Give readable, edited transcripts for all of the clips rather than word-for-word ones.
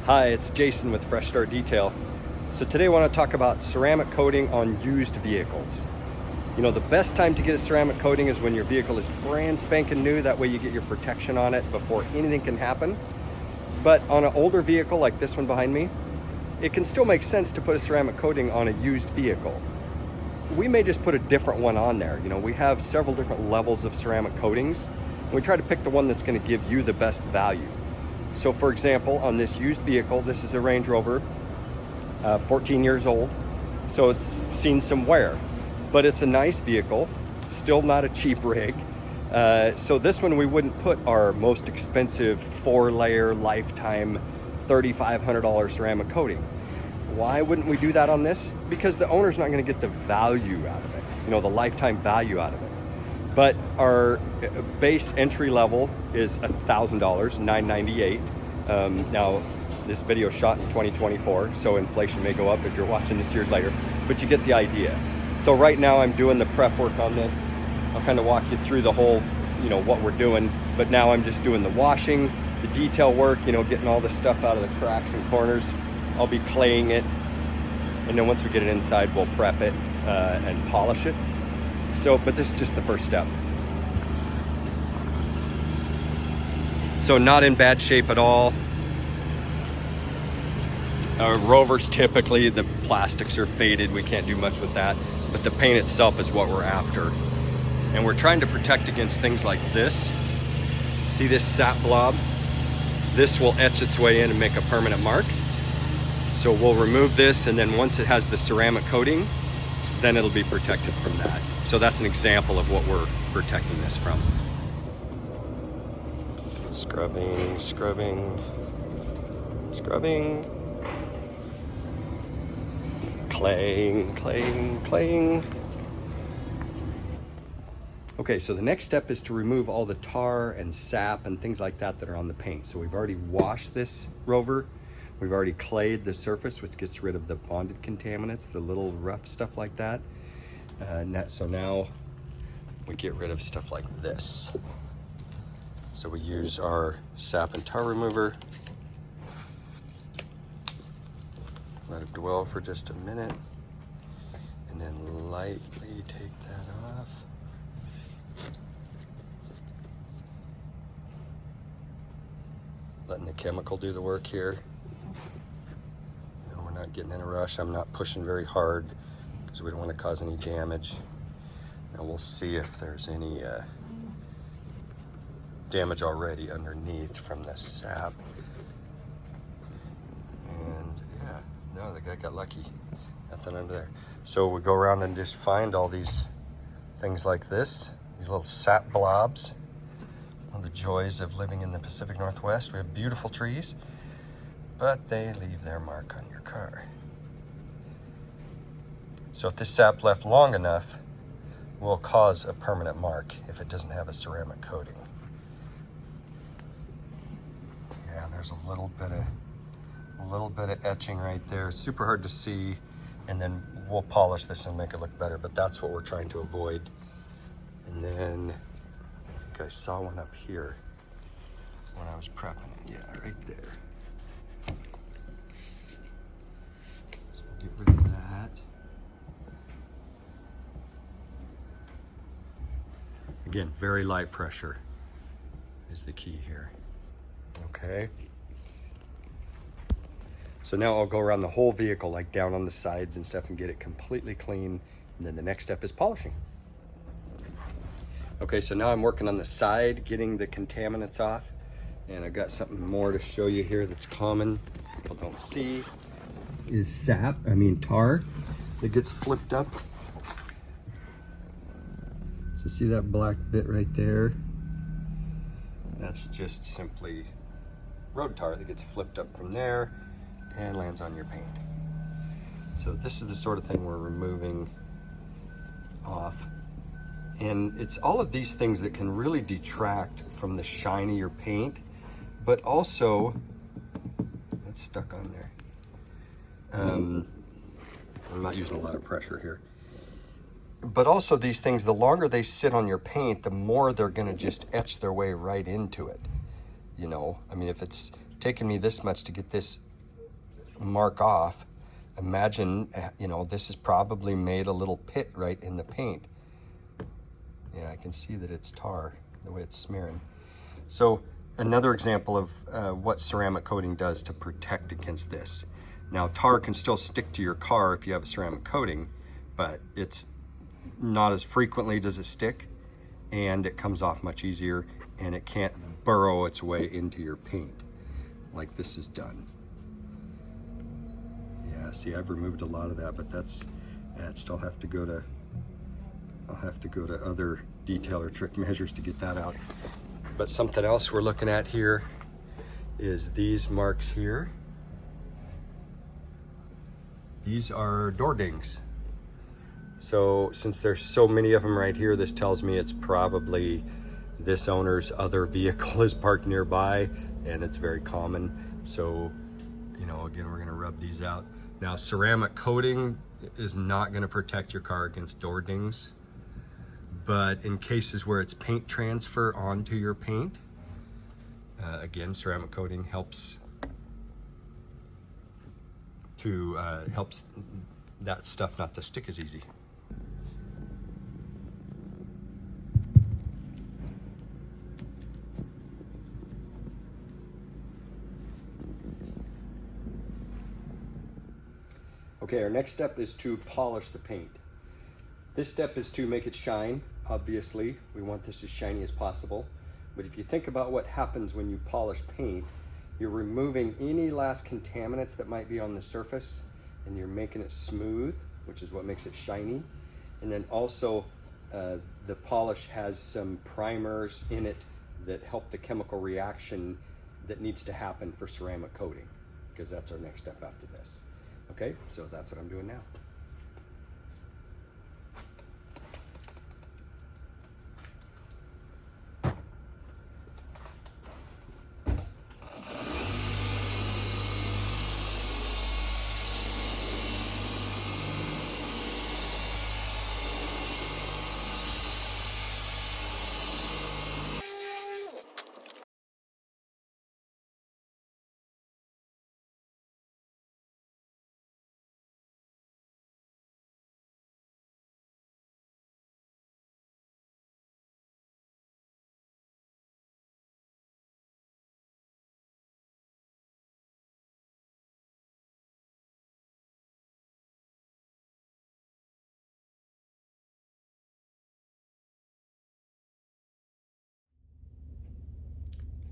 Hi, it's Jason with Fresh Start Detail. So today I want to talk about ceramic coating on used vehicles. You know, the best time to get a ceramic coating is when your vehicle is brand spanking new. That way you get your protection on it before anything can happen. But on an older vehicle like this one behind me, it can still make sense to put a ceramic coating on a used vehicle. We may just put a different one on there. You know, we have several different levels of ceramic coatings. And we try to pick the one that's going to give you the best value. So for example, on this used vehicle, this is a Range Rover, 14 years old. So it's seen some wear, but it's a nice vehicle, still not a cheap rig. So this one we wouldn't put our most expensive 4-layer lifetime $3,500 ceramic coating. Why wouldn't we do that on this? Because the owner's not going to get the value out of it, you know, the lifetime value out of it. But our base entry level is $1,000, $998. Now, this video is shot in 2024, so inflation may go up if you're watching this years later, but you get the idea. So right now I'm doing the prep work on this. I'll kind of walk you through the whole, you know, what we're doing, but now I'm just doing the washing, the detail work, you know, getting all the stuff out of the cracks and corners. I'll be claying it, and then once we get it inside, we'll prep it and polish it. So, but this is just the first step. So not in bad shape at all. Rovers, typically the plastics are faded. We can't do much with that, but the paint itself is what we're after. And we're trying to protect against things like this. See this sap blob? This will etch its way in and make a permanent mark. So we'll remove this, and then once it has the ceramic coating, then it'll be protected from that. So that's an example of what we're protecting this from. Scrubbing, scrubbing, scrubbing. Claying, claying, claying. Okay, so the next step is to remove all the tar and sap and things like that that are on the paint. So we've already washed this Rover. We've already clayed the surface, which gets rid of the bonded contaminants, the little rough stuff like that. So now we get rid of stuff like this. So we use our sap and tar remover. Let it dwell for just a minute, and then lightly take that off. Letting the chemical do the work here. We're not getting in a rush. I'm not pushing very hard because we don't want to cause any damage. Now we'll see if there's any damage already underneath from the sap. And yeah, no, the guy got lucky. Nothing under there. So we go around and just find all these things like this, these little sap blobs. One of the joys of living in the Pacific Northwest. We have beautiful trees, but they leave their mark on your car. So if this sap left long enough, will cause a permanent mark if it doesn't have a ceramic coating. Yeah, there's a little bit of etching right there. It's super hard to see, and then we'll polish this and make it look better, but that's what we're trying to avoid. And then I think I saw one up here when I was prepping it. Yeah, right there. So we'll get rid of that. Again, very light pressure is the key here. Okay. So now I'll go around the whole vehicle, like down on the sides and stuff, and get it completely clean. And then the next step is polishing. Okay, so now I'm working on the side, getting the contaminants off. And I've got something more to show you here that's common, people don't see, is tar that gets flipped up. So see that black bit right there? That's just simply road tar that gets flipped up from there and lands on your paint. So this is the sort of thing we're removing off. And it's all of these things that can really detract from the shine of your paint, but also, that's stuck on there. I'm not using a lot of pressure here. But also these things, the longer they sit on your paint, the more they're gonna just etch their way right into it. You know, I mean, if it's taken me this much to get this mark off, imagine, you know, this has probably made a little pit right in the paint. Yeah, I can see that it's tar, the way it's smearing. So another example of what ceramic coating does to protect against this. Now, tar can still stick to your car if you have a ceramic coating, but it's not as frequently does it stick, and it comes off much easier, and it can't burrow its way into your paint like this is done. Yeah, see, I've removed a lot of that, but I'd still have to go to, I'll have to go to other detail or trick measures to get that out. But something else we're looking at here is these marks here. These are door dings. So since there's so many of them right here, this tells me it's probably this owner's other vehicle is parked nearby, and it's very common. So, you know, again, we're gonna rub these out. Now, ceramic coating is not gonna protect your car against door dings, but in cases where it's paint transfer onto your paint, again, ceramic coating helps that stuff not to stick as easy. Okay, our next step is to polish the paint. This step is to make it shine. Obviously, we want this as shiny as possible. But if you think about what happens when you polish paint, you're removing any last contaminants that might be on the surface, and you're making it smooth, which is what makes it shiny. And then also, the polish has some primers in it that help the chemical reaction that needs to happen for ceramic coating, because that's our next step after this. Okay, so that's what I'm doing now.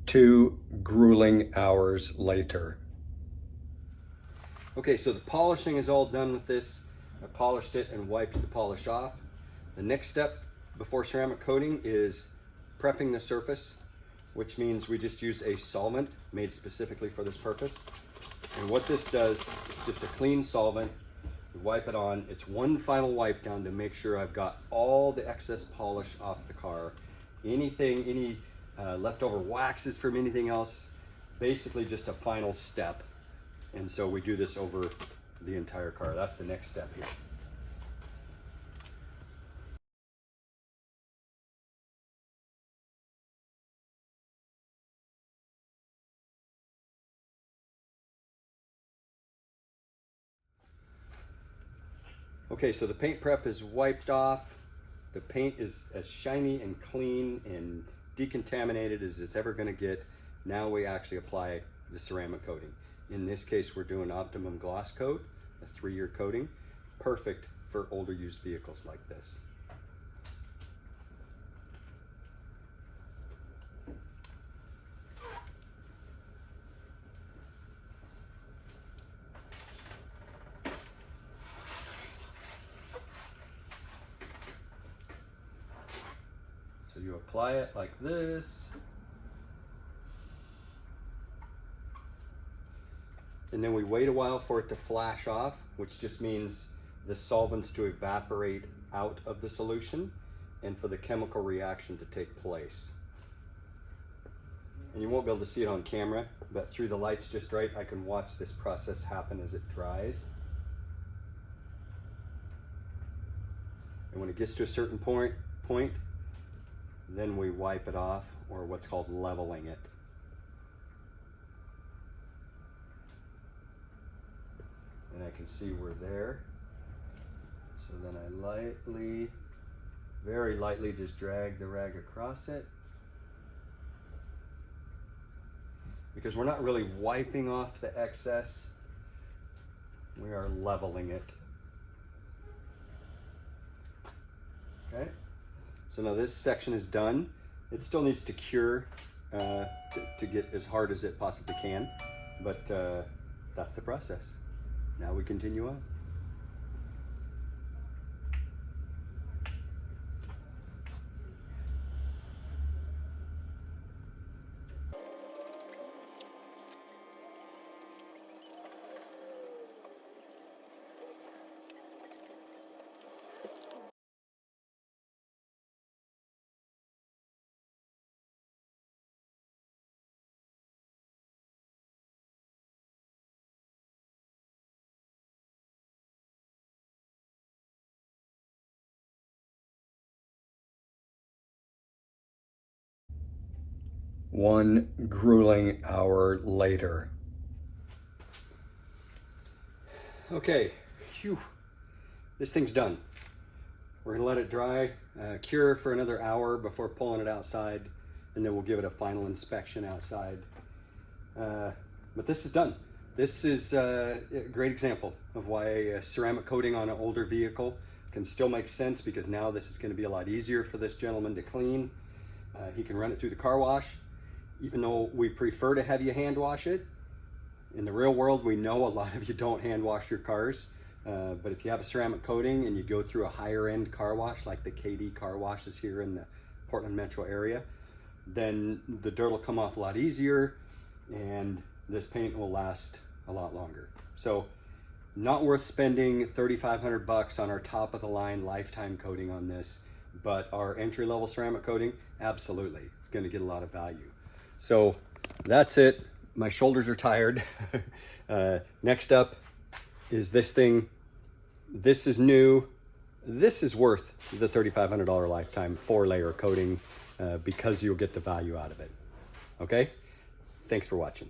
Two grueling hours later. Okay, so the polishing is all done with this. I polished it and wiped the polish off. The next step before ceramic coating is prepping the surface, which means we just use a solvent made specifically for this purpose. And what this does, it's just a clean solvent. We wipe it on. It's one final wipe down to make sure I've got all the excess polish off the car. Anything, any leftover waxes from anything else, basically just a final step. And so we do this over the entire car. That's the next step here. Okay, so the paint prep is wiped off. The paint is as shiny and clean and decontaminated as it's ever gonna get. Now we actually apply the ceramic coating. In this case, we're doing Optimum Gloss Coat, a 3-year coating, perfect for older used vehicles like this. So you apply it like this. And then we wait a while for it to flash off, which just means the solvents to evaporate out of the solution and for the chemical reaction to take place. And you won't be able to see it on camera, but through the lights just right, I can watch this process happen as it dries. And when it gets to a certain point, then we wipe it off, or what's called leveling it. can see we're there. So then I lightly, very lightly just drag the rag across it. Because we're not really wiping off the excess, we are leveling it. Okay, so now this section is done. It still needs to cure to get as hard as it possibly can, but that's the process. Now we continue on. One grueling hour later. Okay, phew, this thing's done. We're gonna let it dry, cure for another hour before pulling it outside, and then we'll give it a final inspection outside. But this is done. This is a great example of why ceramic coating on an older vehicle can still make sense, because now this is gonna be a lot easier for this gentleman to clean. He can run it through the car wash. Even though we prefer to have you hand wash it, in the real world, we know a lot of you don't hand wash your cars. But if you have a ceramic coating and you go through a higher end car wash, like the KD car washes here in the Portland metro area, then the dirt will come off a lot easier and this paint will last a lot longer. So not worth spending $3,500 on our top of the line lifetime coating on this, but our entry level ceramic coating, absolutely. It's gonna get a lot of value. So that's it. My shoulders are tired. Next up is this thing. This is new. This is worth the $3,500 lifetime 4-layer coating because you'll get the value out of it. Okay? Thanks for watching.